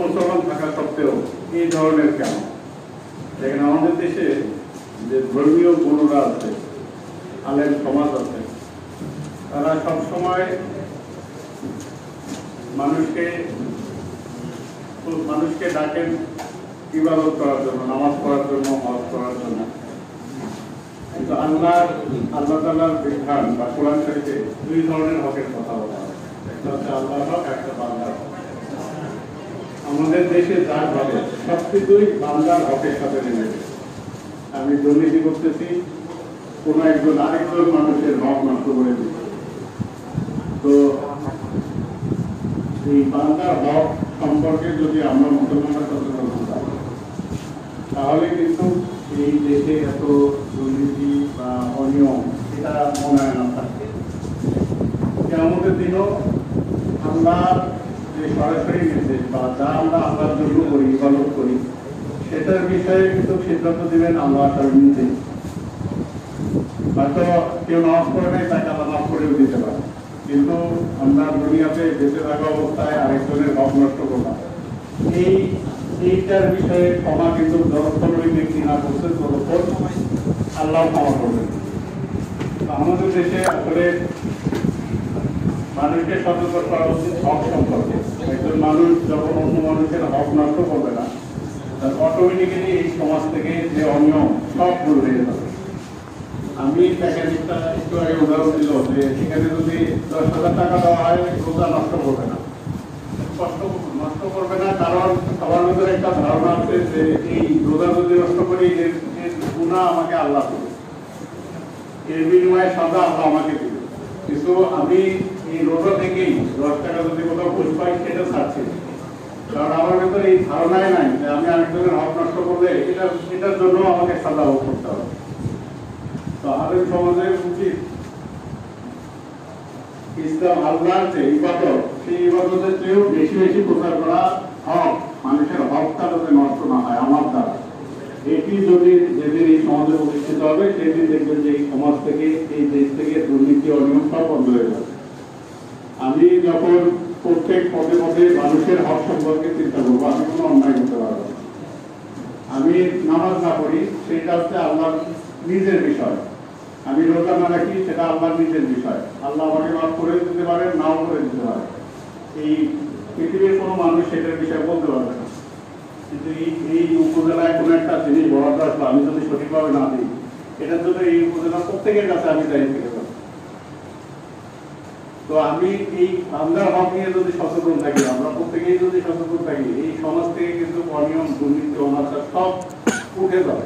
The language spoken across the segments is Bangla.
মুসলমান থাকা সত্ত্বেও এই ধরনের কেন? দেখেন, আমাদের দেশে যে ধর্মীয় গুরুরা আছে, আলেম সমাজ আছে, তারা সবসময় মানুষকে ডাকেন ইবাদত করার জন্য, নামাজ পড়ার জন্য, হজ করার জন্য। কিন্তু আল্লাহ তাআলার বিধান বা কোরআন শরীফে দুই ধরনের হকের কথা বলা হয়, একটা হচ্ছে আল্লাহর হক, একটা বান্দার হক। আমাদের দেশে যা ঘটে সবকিছুই বান্দার হকের সাথে মিলেছে। আমি দুর্নীতি করতেছি, কোন একজন আরেকজন মানুষের হক নষ্ট করে দিচ্ছে। তো এই বান্দার হক সম্পর্কে যদি আমরা মুসলমানরা সচেতন হতাম, তাহলে কিন্তু এই দেশে এত দুর্নীতি বা অনিয়ম এটা মনে হয় না থাকবে। আমাদের দিনও আল্লাহর যে সরাসরি নির্দেশ বা যা আমরা আল্লাহর জন্য করি, ইবাদত করি, সেটার বিষয়ে কিন্তু সিদ্ধান্ত দিবেন আল্লাহ তার নিজে। হয়তো কেউ নামাজ পড়ে নাই, তাকে আল্লাহ মাফ করেও দিতে পারে, কিন্তু আমরা দুনিয়াতে বেঁচে থাকা অবস্থায় আরেকজনের হক নষ্ট করলাম, এইটার বিষয়ে ক্ষমা কিন্তু যতক্ষণ ওই ব্যক্তি না করছে ততক্ষণ আল্লাহ ক্ষমা করবেন। আমাদের দেশে আসলে মানুষকে সতর্ক করা উচিত হক সম্পর্কে। একজন মানুষ যখন অন্য মানুষের হক নষ্ট করবে না, তার অটোমেটিক্যালি এই সমাজ থেকে যে অনিয়ম সব দূর হয়ে যাবে। আমি একটা একটু আগে উদাহরণ দিল যে সেখানে যদি 10,000 টাকা দেওয়া হয়, রোজা নষ্ট করবে না, নষ্ট করবে না, কারণ সবার ভিতরে একটা ধারণা আছে যে এই রোজা যদি নষ্ট করি এর গুনাহ আমাকে আল্লাহ দেবে, এর বিনিময়ে সাজা আল্লাহ আমাকে দেবে। কিন্তু আমি এই রোজা থেকেই 10 টাকা যদি কোথাও ঘুষ পাই সেটা ছাড়ছি, কারণ আমার ভিতরে এই ধারণাই নাই যে আমি আরেকজনের হক নষ্ট করলে এটার জন্য আমাকে সাজা ভোগ করতে হবে। তো আমাদের সমাজের উচিত ইসলাম আল্লাহর যে ইবাদত, সেই ইবাদতের চেয়েও বেশি বেশি প্রচার করা, হক, মানুষের হকটা যাতে নষ্ট না হয় আমার দ্বারা। এটি যদি যেদিন এই সমাজে প্রতিষ্ঠিত হবে, সেদিন দেখবেন যে এই সমাজ থেকে, এই দেশ থেকে দুর্নীতি অনিয়ম সব বন্ধ হয়ে যাবে। আমি যখন প্রত্যেক পদে পদে মানুষের হক সম্পর্কে চিন্তা করবো, আমি কোনো অন্যায় করতে পারবো না। আমি নামাজ না পড়ি, সেটা হচ্ছে আল্লাহর নিজের বিষয়। আমি রোজা না রাখি, সেটা আল্লাহর নিজের বিষয়। আল্লাহ আমাকে মাফ করে দিতে পারেন, নাও করে দিতে পারেন। এই পৃথিবীর কোনো মানুষ সেটার বিষয়ে বলতে পারবে না। কিন্তু এই উপজেলায় কোনো একটা জিনিস বরাদ্দ আসলো, আমি যদি সঠিকভাবে না দিই, এটার জন্য এই উপজেলার প্রত্যেকের কাছে আমি দায়ী থেকে যাবো। তো আমি এই বান্দার হক নিয়ে যদি সচেতন থাকি, আমরা প্রত্যেকেই যদি সচেতন থাকি, এই সমাজ থেকে কিন্তু অনিয়ম, দুর্নীতি, অনাচার সব উঠে যাবে,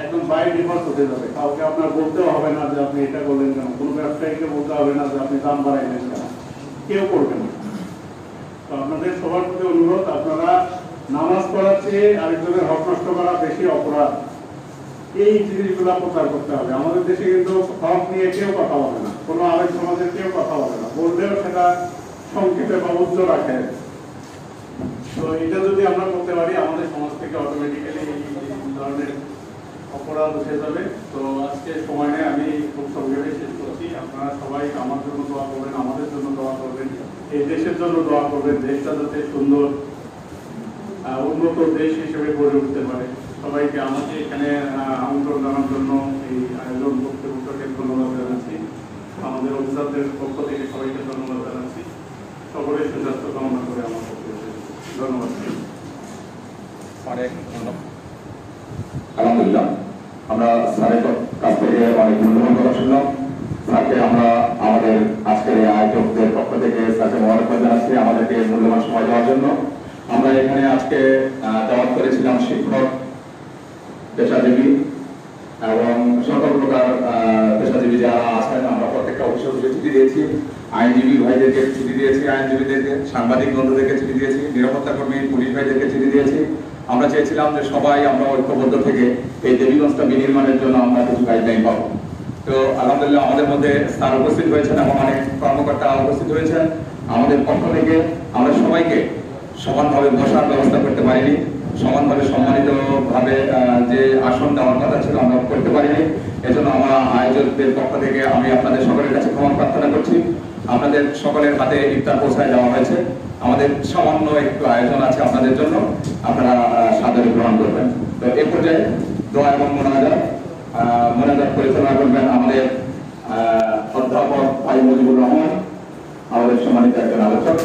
একদম বাইরে ডিফল্ট উঠে যাবে। কাউকে আপনার বলতেও হবে না যে আপনি এটা করলেন কেন, কোনো ব্যবসায়ীকে বলতে হবে না যে আপনি দাম বাড়াইলেন কেন, কেউ করবে না। তো আপনাদের সবার প্রতি অনুরোধ, আপনারা নামাজ পড়ার চেয়ে আরেকজনের হক নষ্ট করা বেশি অপরাধ, এই জিনিসগুলো প্রচার করতে হবে। আমাদের দেশে কিন্তু হক নিয়ে কেউ কথা বলে না, কোনো আরেক সমাজের কেউ কথা বলে না, বললেও সেটা সংক্ষেপে বা উচ্চ রাখে। তো এটা যদি আমরা করতে পারি, আমাদের সমাজ থেকে অটোমেটিক্যালি এই ধরনের অপরাধ উঠে যাবে। তো আজকে সময় নেই, আমি খুব সংক্ষেপে শেষ করছি। আপনারা সবাই আমার জন্য দোয়া করবেন, আমাদের জন্য দোয়া করবেন, এই দেশের জন্য দোয়া করবেন, দেশটা যাতে সুন্দর উন্নত দেশ হিসেবে গড়ে উঠতে পারে। সবাইকে আমাকে এখানে আমন্ত্রণ জানার জন্য, এই আয়োজন কর্তৃপক্ষকে ধন্যবাদ জানাচ্ছি, আমাদের অফিসারদের পক্ষ থেকে সবাইকে ধন্যবাদ জানাচ্ছি। সকলের সুস্বাস্থ্য কামনা করে আমার পক্ষ থেকে ধন্যবাদ। আলহামদুলিল্লাহ, আমরা স্যারের কাছ থেকে অনেক মূল্যবান কথা শুনলাম। স্যারকে আমরা আমাদের আজকের এই আয়োজকদের পক্ষ থেকে স্যারকে মোবারকবাদ জানাচ্ছি আমাদেরকে মূল্যবান সময় দেওয়ার জন্য। আমরা এখানে আজকে দাওয়াত করেছিলাম শিক্ষক, পেশাজীবী এবং সকল প্রকার পেশাজীবী যারা আছেন। আমরা প্রত্যেকটা অফিসে চিঠি দিয়েছি, আইনজীবী ভাইদেরকে চিঠি দিয়েছি, আইনজীবীদেরকে, সাংবাদিক বন্ধুদেরকে চিঠি দিয়েছি, নিরাপত্তা কর্মী, পুলিশ ভাইদেরকে চিঠি দিয়েছি। আমরা চেয়েছিলাম যে সবাই আমরা ঐক্যবদ্ধ থেকে এই দেবীগঞ্জটা বিনির্মাণের জন্য আমরা কিছু গাইডলাইন পাবো। তো আলহামদুলিল্লাহ আমাদের মধ্যে স্যার উপস্থিত হয়েছেন এবং অনেক কর্মকর্তা উপস্থিত হয়েছেন। আমাদের পক্ষ থেকে আমরা সবাইকে সমানভাবে বসার ব্যবস্থা করতে পারিনি, সমানভাবে সম্মানিত ভাবে যে আসন দেওয়ার কথা ছিল আমরা করতে পারিনি। এজন্য আমরা আয়োজকদের পক্ষ থেকে আমি আপনাদের সকলের কাছে ক্ষমা প্রার্থনা করছি। আপনাদের সকলের হাতে ইফতার পৌঁছায় দেওয়া হয়েছে। আমাদের সামান্য একটু আয়োজন আছে আপনাদের জন্য, আপনারা সাদরে গ্রহণ করবেন। তো এ পর্যায়ে দোয়া এবং মোনাজাত পরিচালনা করবেন আমাদের অধ্যাপক ভাই মুজিবুর রহমান, আমাদের সম্মানিত একজন আলোচক।